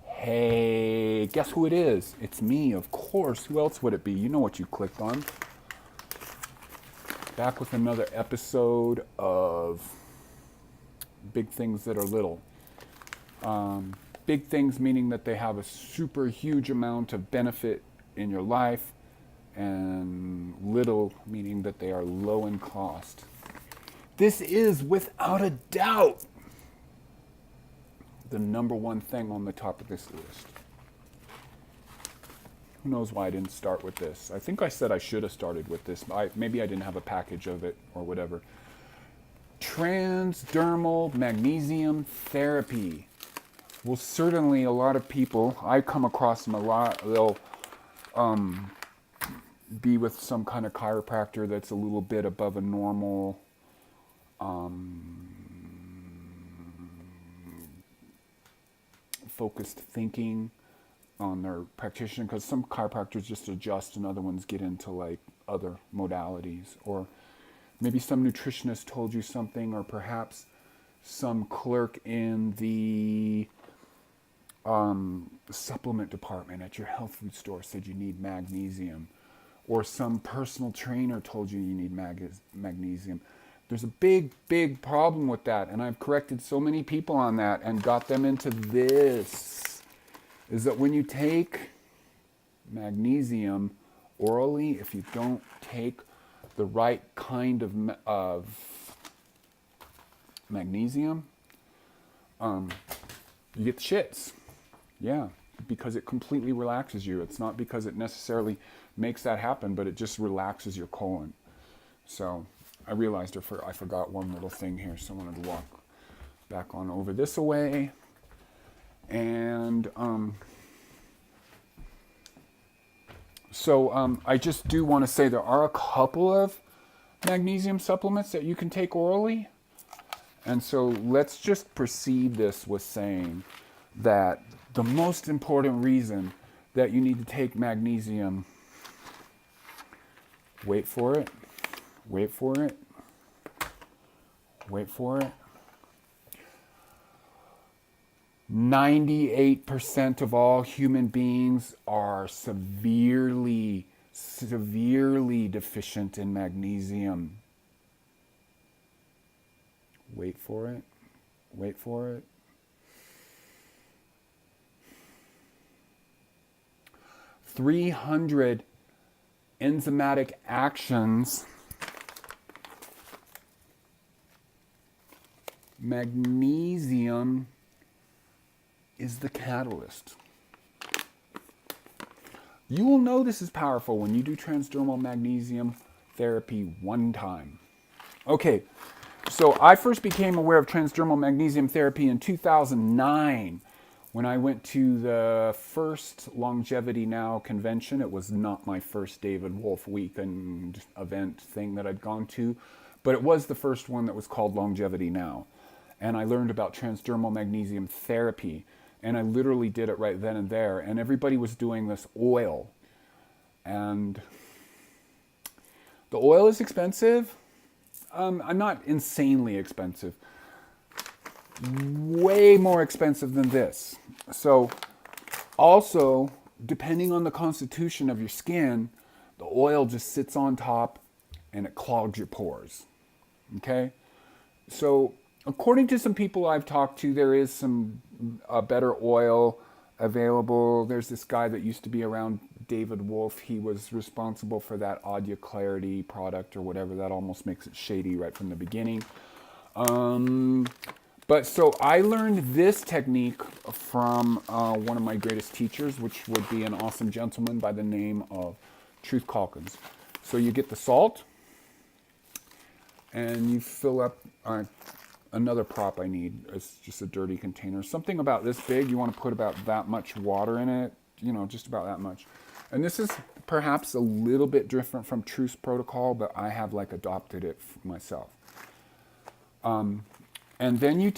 Hey, guess who it is? It's me, of course. Who else would it be? You know what you clicked on. Back with another episode of Big Things That Are Little. Big things meaning that they have a super huge amount of benefit in your life, and little meaning that they are low in cost. This is, without a doubt, the number one thing on the top of this list. Who knows why I didn't start with this? I think I said I should have started with this. Maybe I didn't have a package of it or whatever. Transdermal Magnesium Therapy. Well, certainly a lot of people, I come across them a lot, they'll be with some kind of chiropractor that's a little bit above a normal focused thinking on their practitioner, because some chiropractors just adjust and other ones get into like other modalities, or maybe some nutritionist told you something, or perhaps some clerk in the supplement department at your health food store said you need magnesium, or some personal trainer told you need magnesium. There's a big problem with that, and I've corrected so many people on that and got them into this, is that when you take magnesium orally, if you don't take the right kind of magnesium, you get the shits. Yeah, because it completely relaxes you. It's not because it necessarily makes that happen, but it just relaxes your colon. So I realized I forgot one little thing here, so I wanted to walk back on over this away. And I just do want to say there are a couple of magnesium supplements that you can take orally. And so let's just precede this with saying that the most important reason that you need to take magnesium, wait for it, 98% of all human beings are severely deficient in magnesium. Wait for it. 300 enzymatic actions. Magnesium is the catalyst. You will know this is powerful when you do transdermal magnesium therapy one time. Okay, so I first became aware of transdermal magnesium therapy in 2009 when I went to the first Longevity Now convention. It was not my first David Wolf weekend event thing that I'd gone to, but it was the first one that was called Longevity Now. And I learned about transdermal magnesium therapy, and I literally did it right then and there. And everybody was doing this oil, and the oil is expensive. I'm not insanely expensive. Way more expensive than this. So also, depending on the constitution of your skin, the oil just sits on top and it clogs your pores. Okay? So according to some people I've talked to, there is some better oil available. There's this guy that used to be around David Wolf. He was responsible for that Othe Clarity product or whatever. That almost makes it shady right from the beginning. But so I learned this technique from one of my greatest teachers, which would be an awesome gentleman by the name of Truth Calkins. So you get the salt, and you fill up another prop I need. It's just a dirty container. Something about this big. You want to put about that much water in it, just about that much. And this is perhaps a little bit different from Truth's protocol, but I have adopted it myself. And then you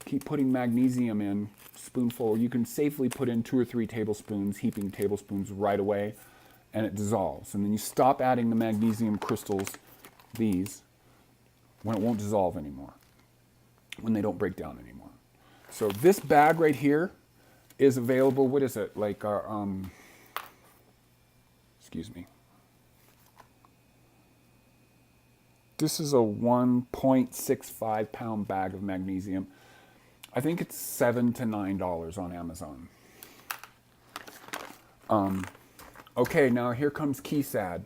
keep putting magnesium in, spoonful. You can safely put in 2 or 3 tablespoons, heaping tablespoons right away, and it dissolves. And then you stop adding the magnesium crystals, these, when it won't dissolve anymore. when they don't break down anymore. So this bag right here is available. What is it? Like, excuse me. This is a 1.65 pound bag of magnesium. I think it's $7 to $9 on Amazon. Okay, now here comes Keyth's ad.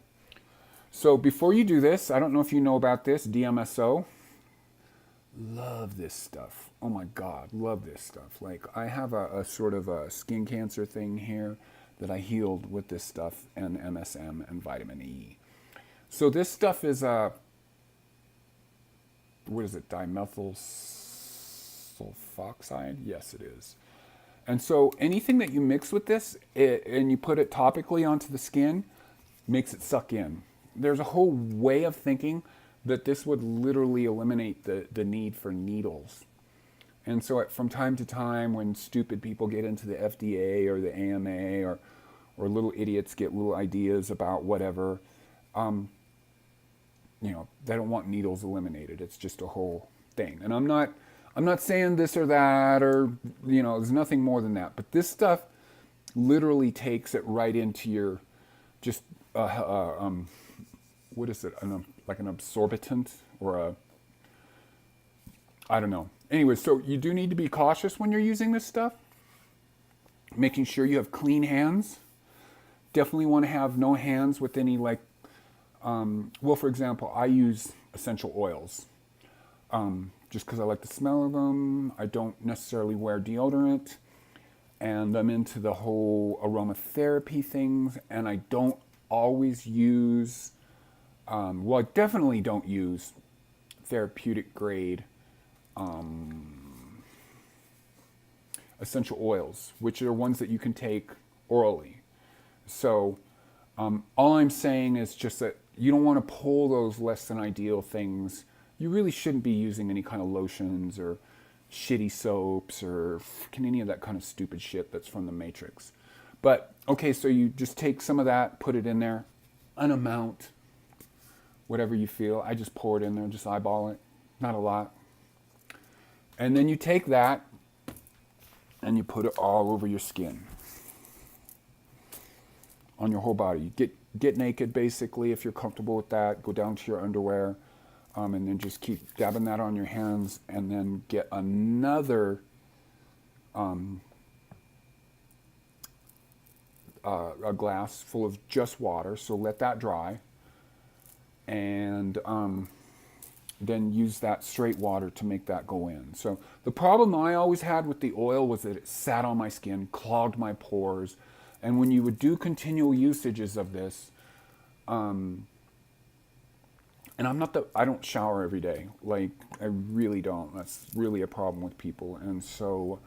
So before you do this, I don't know if you know about this, DMSO. Love this stuff. Oh my God, love this stuff. Like, I have a sort of a skin cancer thing here that I healed with this stuff, and MSM and vitamin E. So this stuff is what is it, dimethyl sulfoxide? Yes, it is. And so anything that you mix with this and you put it topically onto the skin makes it suck in. There's a whole way of thinking that this would literally eliminate the need for needles. And so from time to time, when stupid people get into the FDA or the AMA, or little idiots get little ideas about whatever, you know, they don't want needles eliminated. It's just a whole thing. And I'm not saying this or that, or, you know, there's nothing more than that. But this stuff literally takes it right into your, just, what is it, like an absorbitant, or I don't know. Anyway, so you do need to be cautious when you're using this stuff. Making sure you have clean hands. Definitely want to have no hands with any, like, well, for example, I use essential oils. Just because I like the smell of them. I don't necessarily wear deodorant. And I'm into the whole aromatherapy things. And I don't always use, well, I definitely don't use therapeutic grade essential oils, which are ones that you can take orally. So all I'm saying is just that you don't want to pull those less than ideal things. You really shouldn't be using any kind of lotions or shitty soaps or any of that kind of stupid shit that's from the Matrix. But, okay, so you just take some of that, put it in there, an amount, whatever you feel. I just pour it in there, just eyeball it, not a lot. And then you take that and you put it all over your skin, on your whole body. You get naked, basically, if you're comfortable with that. Go down to your underwear, and then just keep dabbing that on your hands, and then get another a glass full of just water. So let that dry, and then use that straight water to make that go in. So the problem I always had with the oil was that it sat on my skin, clogged my pores. And when you would do continual usages of this, and I don't shower every day. Like, I really don't. That's really a problem with people. And so,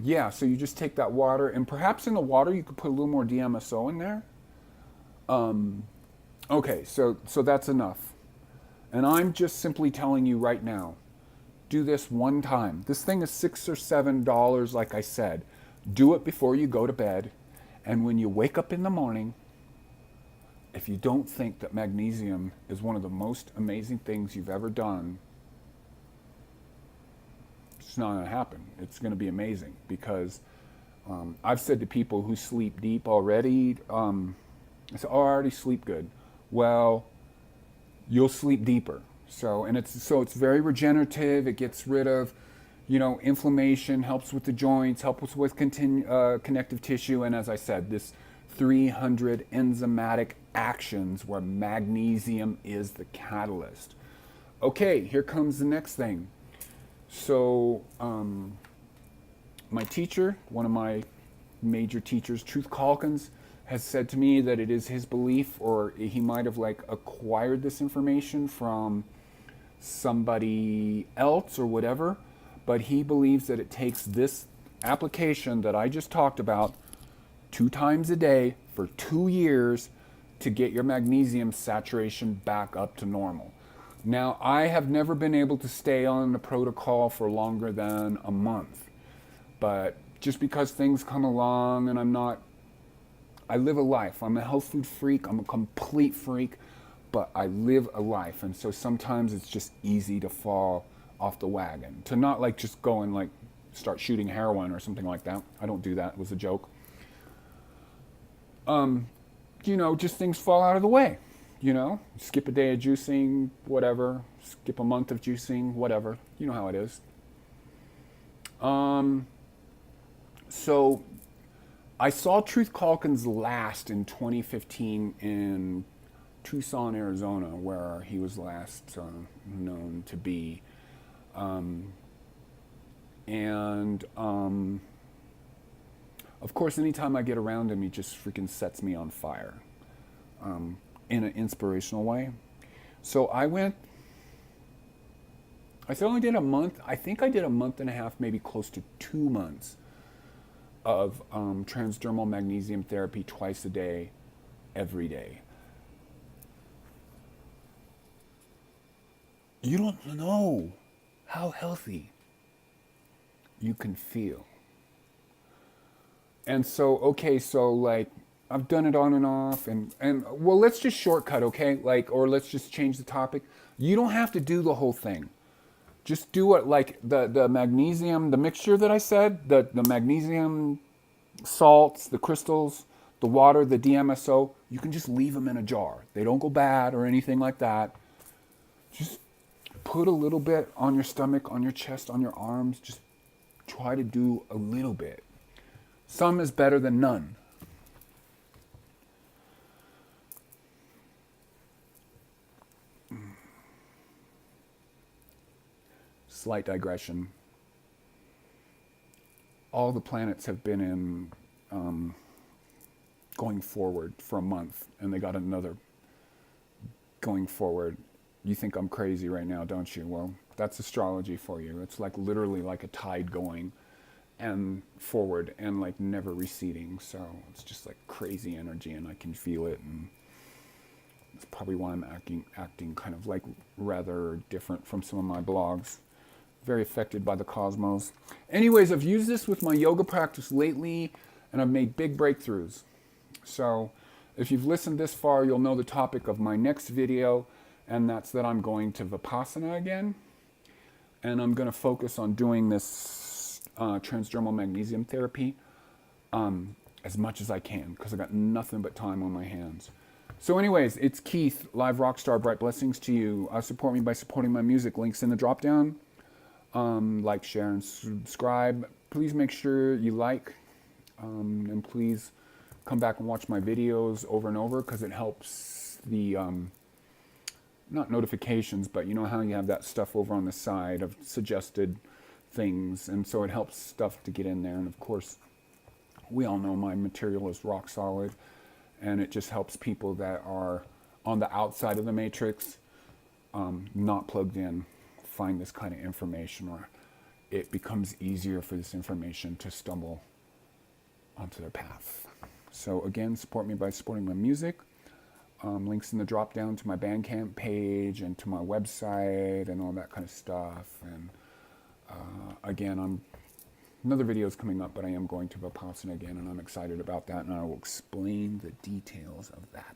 yeah, so you just take that water, and perhaps in the water you could put a little more DMSO in there. Okay, so that's enough. And I'm just simply telling you right now, do this one time. This thing is $6 or $7, like I said. Do it before you go to bed. And when you wake up in the morning, if you don't think that magnesium is one of the most amazing things you've ever done, it's not going to happen. It's going to be amazing, because I've said to people who sleep deep already, I say, oh, I already sleep good. Well, you'll sleep deeper. So it's very regenerative. It gets rid of, inflammation, helps with the joints, helps with connective tissue, and as I said, this 300 enzymatic actions where magnesium is the catalyst. Okay, here comes the next thing. So my teacher, one of my major teachers, Truth Calkins, has said to me that it is his belief, or he might have acquired this information from somebody else or whatever, but he believes that it takes this application that I just talked about 2 times a day for 2 years to get your magnesium saturation back up to normal. Now, I have never been able to stay on the protocol for longer than a month, but just because things come along and I live a life. I'm a health food freak. I'm a complete freak, but I live a life. And so sometimes it's just easy to fall off the wagon, to not like just go and like start shooting heroin or something like that. I don't do that. It was a joke. You know, just things fall out of the way. You know, skip a day of juicing, whatever. Skip a month of juicing, whatever. You know how it is. So I saw Truth Calkins last in 2015 in Tucson, Arizona, where he was last known to be. Of course, anytime I get around him, he just freaking sets me on fire in an inspirational way. So I only did a month. I think I did a month and a half, maybe close to 2 months of transdermal magnesium therapy twice a day, every day. You don't know how healthy you can feel. And so, okay, so like I've done it on and off, and well, let's just shortcut, okay? Like, or let's just change the topic. You don't have to do the whole thing. Just do it like the magnesium, the mixture that I said, the magnesium salts, the crystals, the water, the DMSO. You can just leave them in a jar. They don't go bad or anything like that. Just put a little bit on your stomach, on your chest, on your arms. Just try to do a little bit. Some is better than none. Slight digression. All the planets have been in going forward for a month, and they got another going forward. You think I'm crazy right now, don't you? Well, that's astrology for you. It's like literally like a tide going and forward and like never receding. So it's just like crazy energy, and I can feel it, and it's probably why I'm acting kind of like rather different from some of my blogs. Very affected by the cosmos. Anyways, I've used this with my yoga practice lately, and I've made big breakthroughs. So if you've listened this far, you'll know the topic of my next video, and that's that I'm going to Vipassana again, and I'm going to focus on doing this transdermal magnesium therapy as much as I can, because I got nothing but time on my hands. So anyways, it's Keith, live rockstar, bright blessings to you. Support me by supporting my music. Links in the drop down. Like, share, and subscribe. Please make sure you like, and please come back and watch my videos over and over, because it helps the, not notifications, but you know how you have that stuff over on the side of suggested things, and so it helps stuff to get in there. And of course, we all know my material is rock solid, and it just helps people that are on the outside of the matrix, not plugged in, find this kind of information, or it becomes easier for this information to stumble onto their path. So again, support me by supporting my music. Links in the drop down to my Bandcamp page and to my website and all that kind of stuff. And again, another video is coming up, but I am going to Vipassana again, and I'm excited about that, and I will explain the details of that.